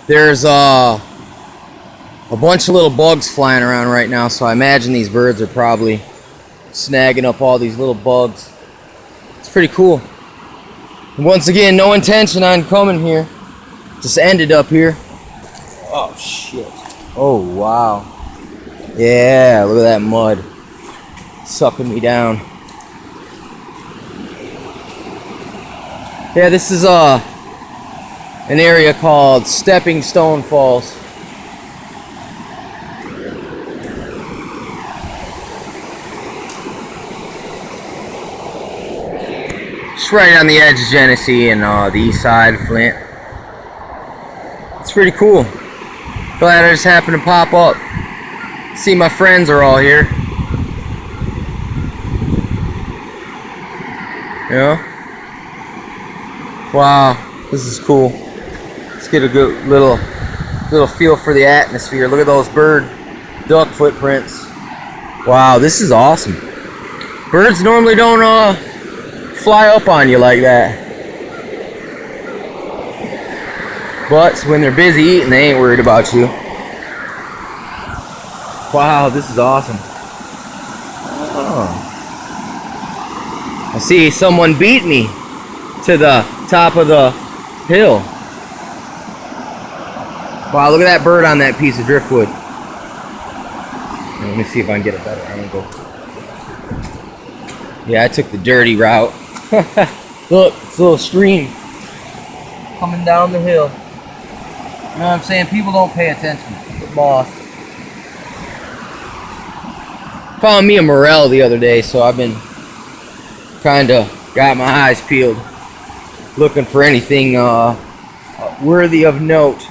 There's a bunch of little bugs flying around right now, so I imagine these birds are probably snagging up all these little bugs. It's pretty cool. And once again, no intention on coming here. Just ended up here. Oh shit. Oh wow. Yeah, look at that mud sucking me down. Yeah, this is an area called Stepping Stone Falls. It's right on the edge of Genesee and the east side of Flint. It's pretty cool. Glad I just happened to pop up. See, my friends are all here. Yeah. Wow, this is cool. Let's get a good little feel for the atmosphere. Look at those duck footprints. Wow, this is awesome. Birds normally don't fly up on you like that. But when they're busy eating, they ain't worried about you. Wow, this is awesome. Oh. I see someone beat me to the top of the hill. Wow, look at that bird on that piece of driftwood. Let me see if I can get a better angle. Yeah, I took the dirty route. Look, it's a little stream coming down the hill. You know what I'm saying? People don't pay attention. The boss. Found me a morel the other day, so I've been kinda got my eyes peeled, looking for anything worthy of note.